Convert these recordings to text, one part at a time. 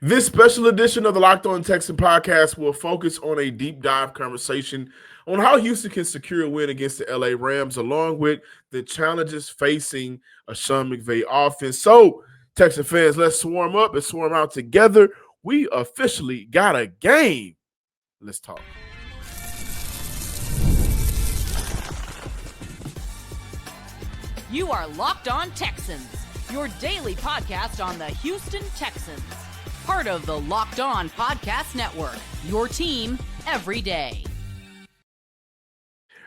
This special edition of the Locked On Texans podcast will focus on a deep dive conversation on how Houston can secure a win against the LA Rams, along with the challenges facing a Sean McVay offense. So, Texan fans, let's swarm up and swarm out together. We officially got a game. Let's talk. You are Locked On Texans, your daily podcast on the Houston Texans. Part of the Locked On Podcast Network, your team every day.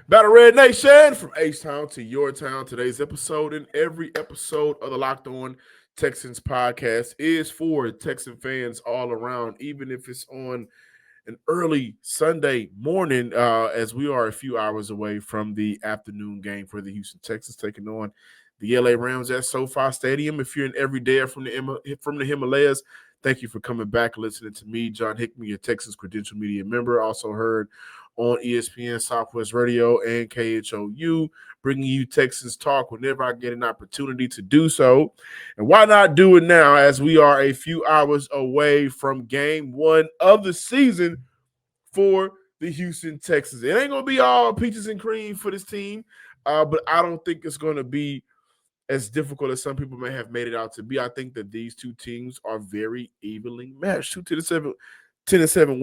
Battle Red Nation, from H-Town to your town. Today's episode and every episode of the Locked On Texans podcast is for Texan fans all around, even if it's on an early Sunday morning, as we are a few hours away from the afternoon game for the Houston Texans taking on the LA Rams at SoFi Stadium. If you're an everydayer from the Himalayas, thank you for coming back and listening to me, John Hickman, your Texans Credential Media member, also heard on ESPN, Southwest Radio, and KHOU, bringing you Texans talk whenever I get an opportunity to do so. And why not do it now, as we are a few hours away from game one of the season for the Houston Texans. It ain't going to be all peaches and cream for this team, but I don't think it's going to be as difficult as some people may have made it out to be. I think that these two teams are very evenly matched. 10-7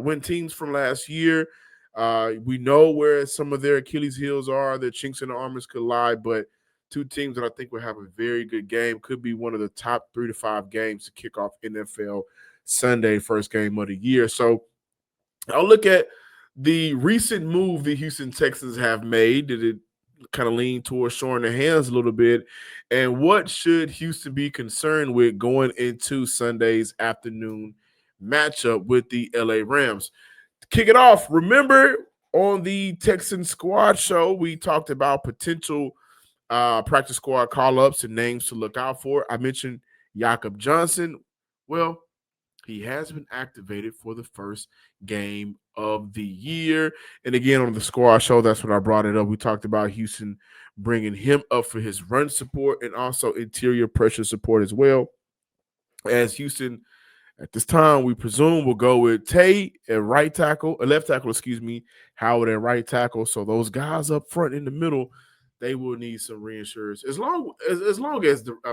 win teams from last year. We know where some of their Achilles heels are, their chinks in the armors could lie, but two teams that I think will have a very good game, could be one of the top 3 to 5 games to kick off NFL Sunday, first game of the year. So I'll look at the recent move the Houston Texans have made. Did it kind of lean towards showing their hands a little bit? And what should Houston be concerned with going into Sunday's afternoon matchup with the LA Rams? To kick it off, remember on the Texan Squad show, we talked about potential practice squad call-ups and names to look out for. I mentioned Jakob Johnson. Well, he has been activated for the first game of the year. And again, on the squad show, that's when I brought it up. We talked about Houston bringing him up for his run support and also interior pressure support as well. As Houston, at this time, we presume we'll go with Tay at left tackle, Howard at right tackle. So those guys up front in the middle, they will need some reinsurance as well as the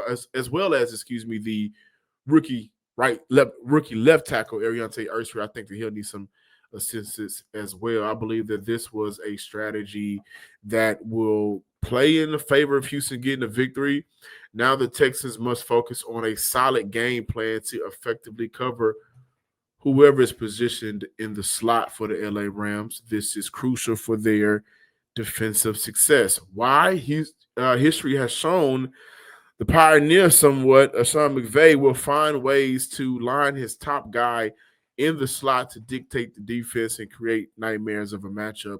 rookie left tackle Ariante Ursher. I think that he'll need some assistance as well. I believe that this was a strategy that will play in the favor of Houston getting a victory. Now the Texans must focus on a solid game plan to effectively cover whoever is positioned in the slot for the LA Rams. This is crucial for their defensive success. Why? History has shown the pioneer somewhat, Sean McVay, will find ways to line his top guy in the slot to dictate the defense and create nightmares of a matchup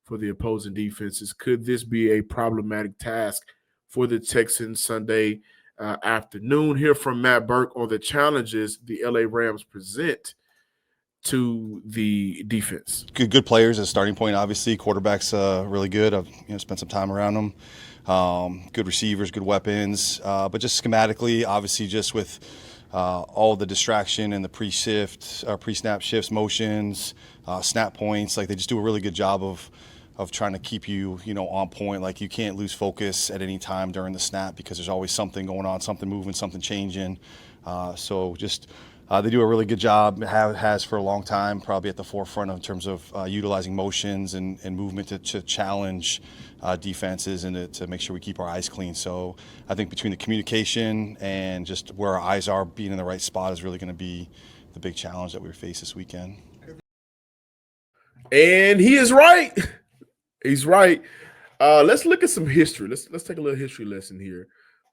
for the opposing defenses. Could this be a problematic task for the Texans Sunday afternoon? Hear from Matt Burke on the challenges the LA Rams present to the defense. Good players as a starting point. Obviously, quarterback's really good. I've spent some time around them. Good receivers, good weapons, but just schematically, obviously, just with all the distraction and the pre-snap shifts, motions, snap points, like they just do a really good job of trying to keep you, on point. Like you can't lose focus at any time during the snap because there's always something going on, something moving, something changing. So just they do a really good job, has for a long time, probably at the forefront in terms of utilizing motions and movement to challenge defenses and to make sure we keep our eyes clean. So I think between the communication and just where our eyes are, being in the right spot is really going to be the big challenge that we face this weekend. And he is right. He's right. Let's look at some history. Let's take a little history lesson here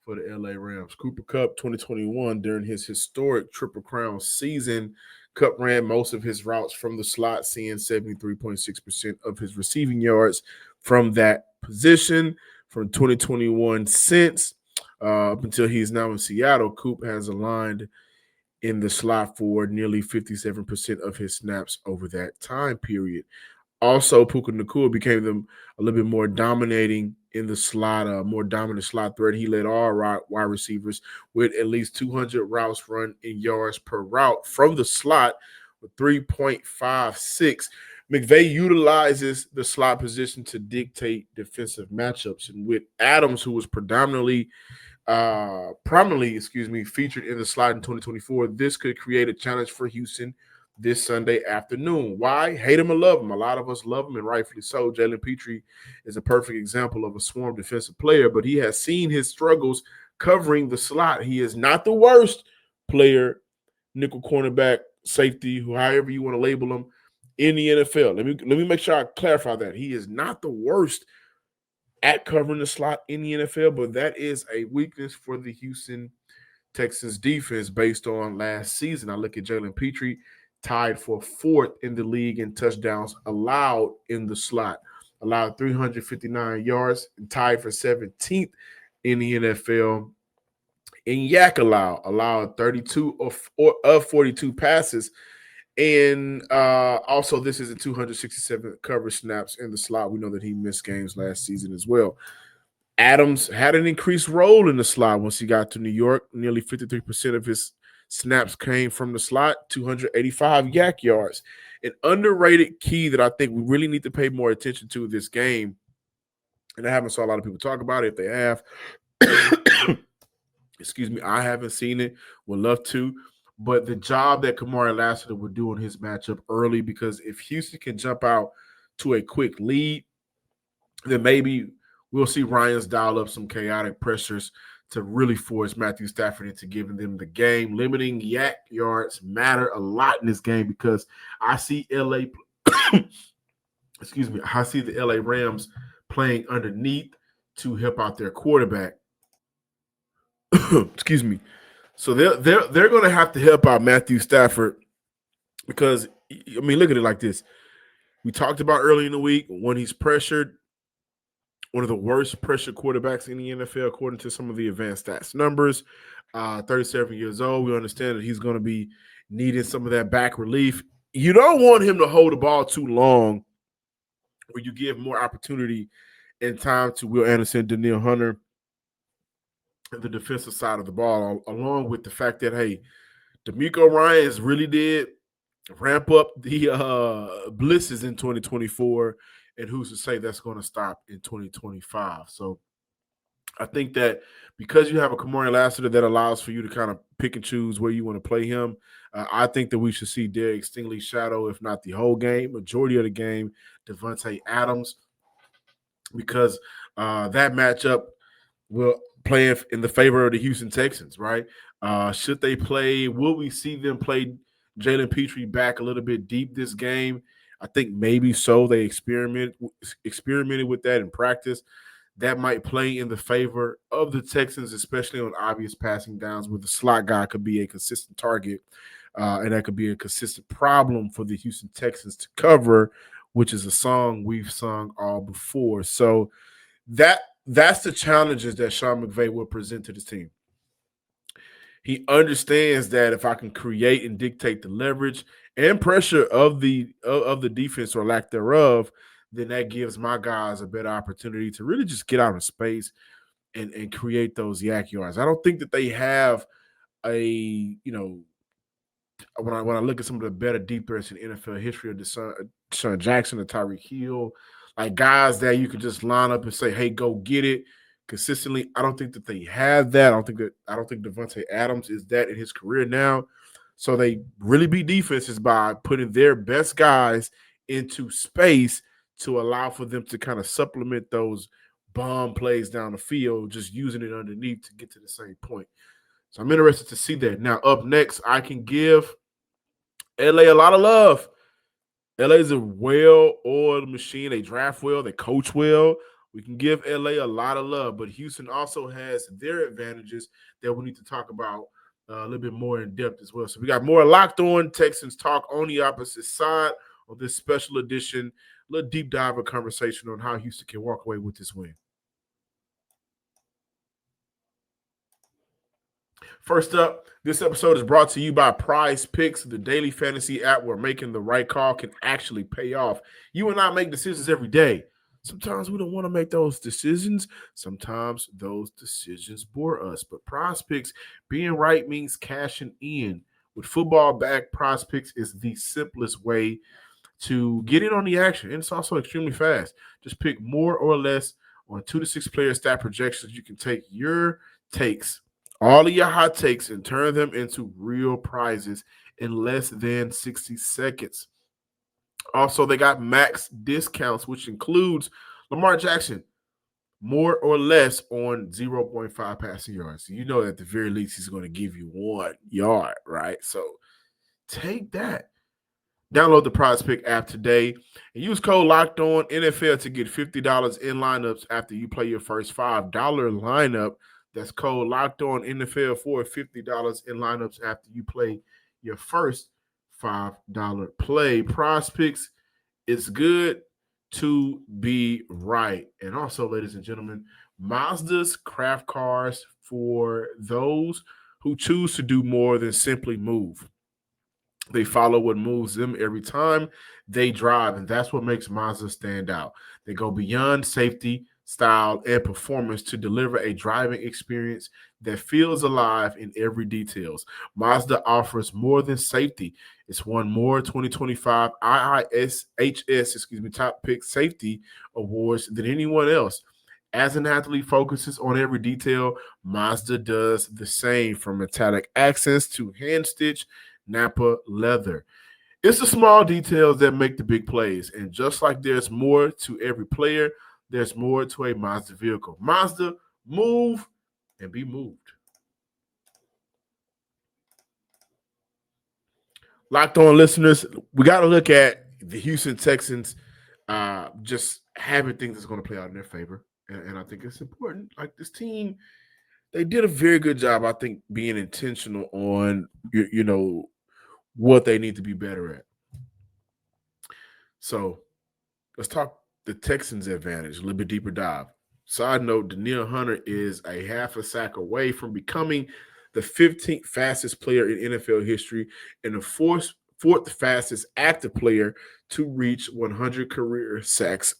for the LA Rams. Cooper Kupp, 2021, during his historic Triple Crown season, Kupp ran most of his routes from the slot, seeing 73.6% of his receiving yards from that position. From 2021 since up until he's now in Seattle, Coop has aligned in the slot for nearly 57% of his snaps over that time period. Also, Puka Nacua became a little bit more dominating in the slot, a more dominant slot threat. He led all wide receivers with at least 200 routes run in yards per route from the slot with 3.56. McVay utilizes the slot position to dictate defensive matchups. And with Adams, who was prominently, featured in the slot in 2024, this could create a challenge for Houston this Sunday afternoon. Why? Hate him or love him. A lot of us love him, and rightfully so. Jalen Pitre is a perfect example of a swarm defensive player, but he has seen his struggles covering the slot. He is not the worst player, nickel cornerback, safety, however you want to label him, in the NFL. Let me make sure I clarify that. He is not the worst at covering the slot in the NFL, but that is a weakness for the Houston Texans defense based on last season. I look at Jalen Pitre, tied for 4th in the league in touchdowns allowed in the slot, allowed 359 yards, and tied for 17th in the NFL. In yak allowed 32 of 42 passes. And also, this is a 267 coverage snaps in the slot. We know that he missed games last season as well. Adams had an increased role in the slot once he got to New York. Nearly 53% of his snaps came from the slot, 285 yak yards. An underrated key that I think we really need to pay more attention to this game, and I haven't saw a lot of people talk about it. If they have, excuse me, I haven't seen it. Would love to. But the job that Kamari Lassiter would do in his matchup early, because if Houston can jump out to a quick lead, then maybe we'll see Ryans dial up some chaotic pressures to really force Matthew Stafford into giving them the game. Limiting yak yards matter a lot in this game because I see I see the LA Rams playing underneath to help out their quarterback. Excuse me. So they're going to have to help out Matthew Stafford because, I mean, look at it like this. We talked about early in the week when he's pressured, one of the worst pressure quarterbacks in the NFL, according to some of the advanced stats numbers. 37 years old. We understand that he's going to be needing some of that back relief. You don't want him to hold the ball too long where you give more opportunity and time to Will Anderson, Danielle Hunter, the defensive side of the ball, along with the fact that, hey, DeMeco Ryans really did ramp up the blitzes in 2024, and who's to say that's going to stop in 2025? So I think that because you have a Kamari Lassiter that allows for you to kind of pick and choose where you want to play him, I think that we should see Derek Stingley shadow, if not the whole game, majority of the game, Devontae Adams, because that matchup will play in the favor of the Houston Texans, right? Should they play? Will we see them play Jalen Pitre back a little bit deep this game? I think maybe so. They experimented with that in practice. That might play in the favor of the Texans, especially on obvious passing downs where the slot guy could be a consistent target, and that could be a consistent problem for the Houston Texans to cover, which is a song we've sung all before. So that's the challenges that Sean McVay will present to this team. He understands that if I can create and dictate the leverage and pressure of the defense or lack thereof, then that gives my guys a better opportunity to really just get out of space and create those yak yards. I don't think that they have when I look at some of the better deep threats in NFL history of Deshaun Jackson or Tyreek Hill, like guys that you could just line up and say, hey, go get it consistently. I don't think that they have that. I don't think Devontae Adams is that in his career now. So they really beat defenses by putting their best guys into space to allow for them to kind of supplement those bomb plays down the field, just using it underneath to get to the same point. So I'm interested to see that. Now, up next, I can give LA a lot of love. LA is a well-oiled machine. They draft well. They coach well. We can give LA a lot of love, but Houston also has their advantages that we need to talk about a little bit more in depth as well. So we got more Locked On Texans talk on the opposite side of this special edition, a little deep dive of conversation on how Houston can walk away with this win. First up, this episode is brought to you by Prize Picks, the daily fantasy app where making the right call can actually pay off. You and I make decisions every day. Sometimes we don't want to make those decisions. Sometimes those decisions bore us. But Prize Picks, being right means cashing in. With football back, Prize Picks is the simplest way to get in on the action. And it's also extremely fast. Just pick more or less on 2 to 6 player stat projections. You can take your takes, all of your hot takes, and turn them into real prizes in less than 60 seconds. Also, they got max discounts, which includes Lamar Jackson, more or less on 0.5 passing yards. You know, at the very least, he's going to give you 1 yard, right? So take that. Download the Prize Pick app today and use code Locked On NFL to get $50 in lineups after you play your first $5 lineup. That's code Locked On NFL for $50 in lineups after you play your first $5 play. Prize Picks, it's good to be right. And also, ladies and gentlemen, Mazda's craft cars for those who choose to do more than simply move. They follow what moves them every time they drive, and that's what makes Mazda stand out. They go beyond safety, style, and performance to deliver a driving experience that feels alive in every details. Mazda offers more than safety. It's won more 2025 top pick safety awards than anyone else. As an athlete focuses on every detail, Mazda does the same, from metallic accents to hand stitch Napa leather. It's the small details that make the big plays. And just like there's more to every player, there's more to a Mazda vehicle. Mazda, move and be moved. Locked On listeners, we got to look at the Houston Texans just having things that's going to play out in their favor. And I think it's important. Like, this team, they did a very good job, I think, being intentional on, what they need to be better at. So let's talk the Texans' advantage, a little bit deeper dive. Side note, Danielle Hunter is a half a sack away from becoming the 15th fastest player in NFL history and the fourth fastest active player to reach 100 career sacks,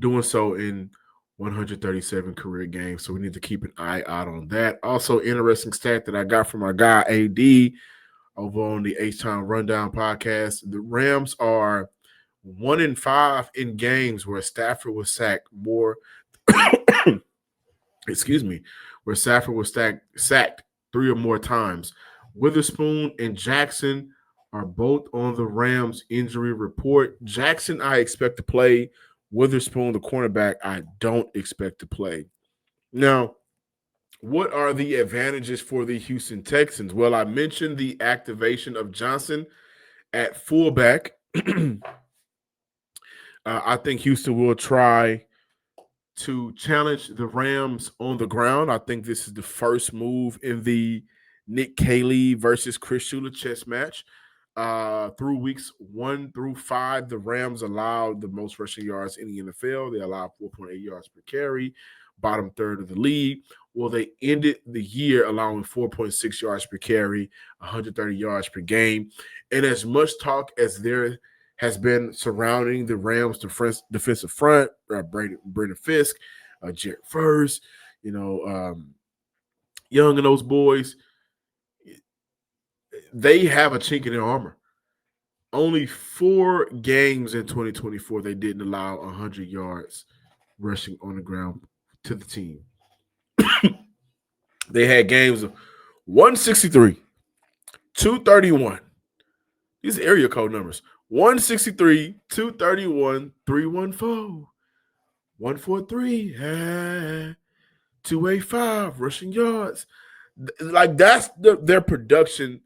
doing so in 137 career games. So we need to keep an eye out on that. Also, interesting stat that I got from our guy AD over on the H-Town Rundown podcast. The Rams are 1-5 in games where Stafford was sacked more. Where Stafford was sacked 3 or more times. Witherspoon and Jackson are both on the Rams injury report. Jackson, I expect to play. Witherspoon, the cornerback, I don't expect to play. Now, what are the advantages for the Houston Texans? Well, I mentioned the activation of Johnson at fullback. I think Houston will try to challenge the Rams on the ground. I think this is the first move in the Nick Caley versus Chris Shula chess match. Through weeks 1 through 5, the Rams allowed the most rushing yards in the NFL. They allowed 4.8 yards per carry, bottom third of the league. Well, they ended the year allowing 4.6 yards per carry, 130 yards per game. And as much talk as there has been surrounding the Rams' defensive front, Brandon Fisk, Jared Furst, Young and those boys, they have a chink in their armor. Only 4 games in 2024 they didn't allow 100 yards rushing on the ground to the team. They had games of 163, 231. These are area code numbers. 163, 231, 314, 143, 285 rushing yards. Like, that's their production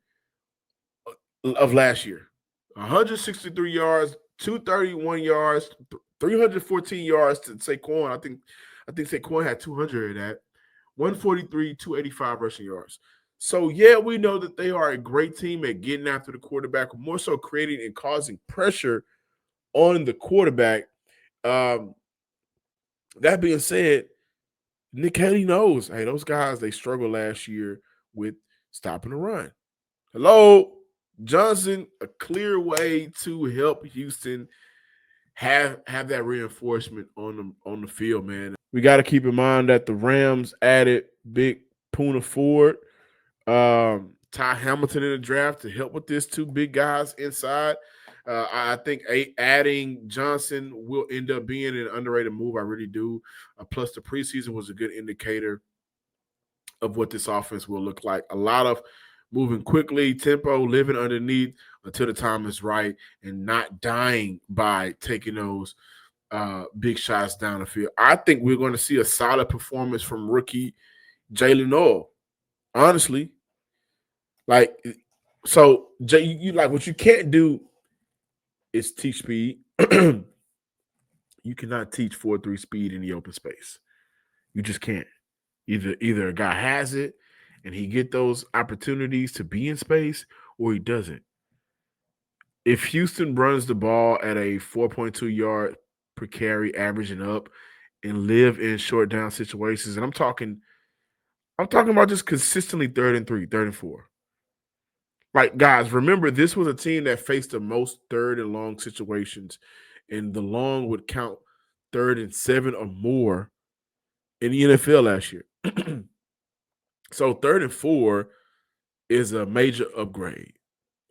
of last year. 163 yards, 231 yards, 314 yards to Saquon. I think Saquon had 200 of that. 143, 285 rushing yards. So, yeah, we know that they are a great team at getting after the quarterback, more so creating and causing pressure on the quarterback. That being said, Nick Haley knows, hey, those guys, they struggled last year with stopping the run. Hello, Johnson, a clear way to help Houston have that reinforcement on the field, man. We got to keep in mind that the Rams added big Poona Ford, Ty Hamilton in the draft to help with this, two big guys inside. I think adding Johnson will end up being an underrated move. I really do. Plus, the preseason was a good indicator of what this offense will look like. A lot of moving quickly, tempo, living underneath until the time is right, and not dying by taking those big shots down the field. I think we're going to see a solid performance from rookie Jalen Noel. Honestly, like, so you like what you can't do is teach speed. You cannot teach 4.3 speed in the open space. You just can't. Either a guy has it and he get those opportunities to be in space, or he doesn't. If Houston runs the ball at a 4.2 yard per carry, averaging up, and live in short down situations, and I'm talking about just consistently 3rd and 3, 3rd and 4. Like, guys, remember, this was a team that faced the most 3rd and long situations, and the long would count 3rd and 7 or more in the NFL last year. So 3rd and 4 is a major upgrade.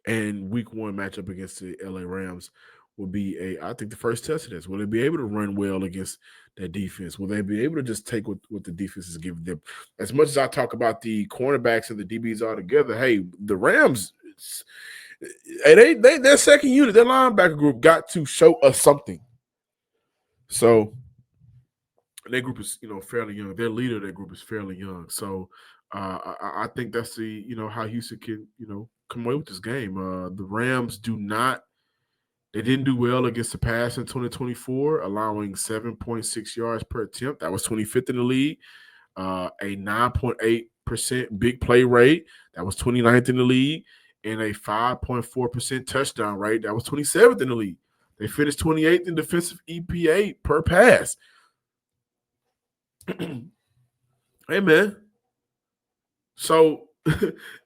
And week 1 matchup against the LA Rams will be I think the first test of this. Will they be able to run well against that defense? Will they be able to just take what the defense is giving them? As much as I talk about the cornerbacks and the DBs all together, hey, the Rams, their second unit, their linebacker group got to show us something. So their group is, fairly young. Their leader of their group is fairly young. So I think that's the, how Houston can, come away with this game. The Rams they didn't do well against the pass in 2024, allowing 7.6 yards per attempt. That was 25th in the league. A 9.8% big play rate. That was 29th in the league. And a 5.4% touchdown rate. That was 27th in the league. They finished 28th in defensive EPA per pass. Hey, man. So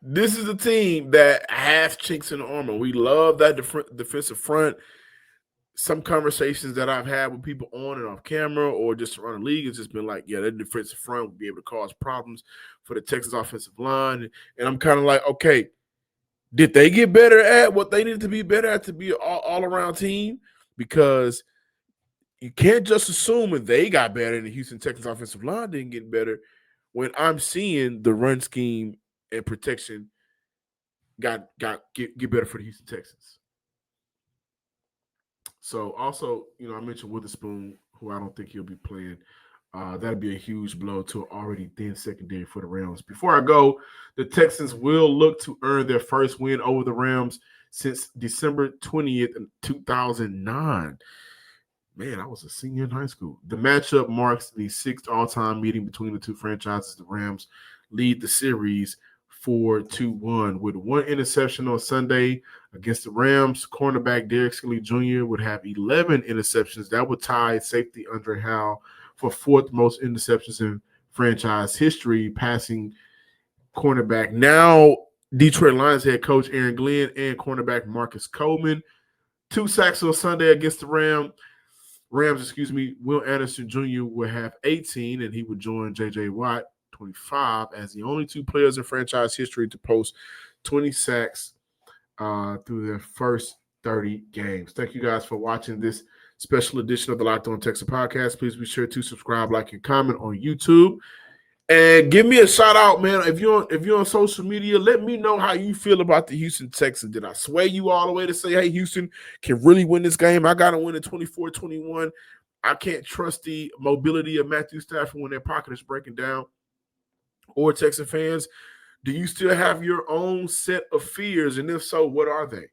this is a team that has chinks in the armor. We love that defensive front. Some conversations that I've had with people on and off camera or just around the league has just been like, yeah, that defensive front will be able to cause problems for the Texans offensive line. And I'm kind of like, okay, did they get better at what they needed to be better at to be an all-around team? Because you can't just assume that they got better and the Houston Texans offensive line didn't get better when I'm seeing the run scheme and protection get better for the Houston Texans. So also, I mentioned Witherspoon, who I don't think he'll be playing. That'd be a huge blow to an already thin secondary for the Rams. Before I go, the Texans will look to earn their first win over the Rams since December 20th, 2009. Man, I was a senior in high school. The matchup marks the 6th all-time meeting between the two franchises. The Rams lead the series 4-1 with 1 interception on Sunday against the Rams. Cornerback Derek Stingley Jr. would have 11 interceptions. That would tie safety Andre Howell for 4th most interceptions in franchise history, passing cornerback now Detroit Lions head coach Aaron Glenn and cornerback Marcus Coleman. 2 sacks on Sunday against the Rams. Will Anderson Jr. will have 18, and he would join J.J. Watt, 25, as the only 2 players in franchise history to post 20 sacks through their first 30 games. Thank you guys for watching this special edition of the Locked On Texans podcast. Please be sure to subscribe, like, and comment on YouTube. And give me a shout out, man. If you're on social media, let me know how you feel about the Houston Texans. Did I sway you all the way to say, hey, Houston can really win this game? I got to win at 24-21. I can't trust the mobility of Matthew Stafford when their pocket is breaking down. Or Texan fans, do you still have your own set of fears? And if so, what are they?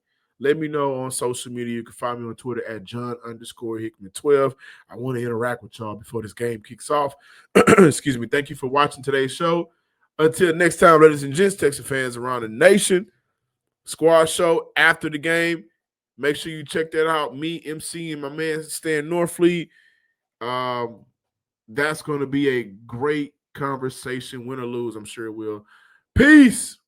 Let me know on social media. You can find me on Twitter at John_Hickman12. I want to interact with y'all before this game kicks off. Excuse me. Thank you for watching today's show. Until next time, ladies and gents, Texas fans around the nation, squad show after the game. Make sure you check that out. Me, MC, and my man Stan Norfleet. That's going to be a great conversation. Win or lose, I'm sure it will. Peace.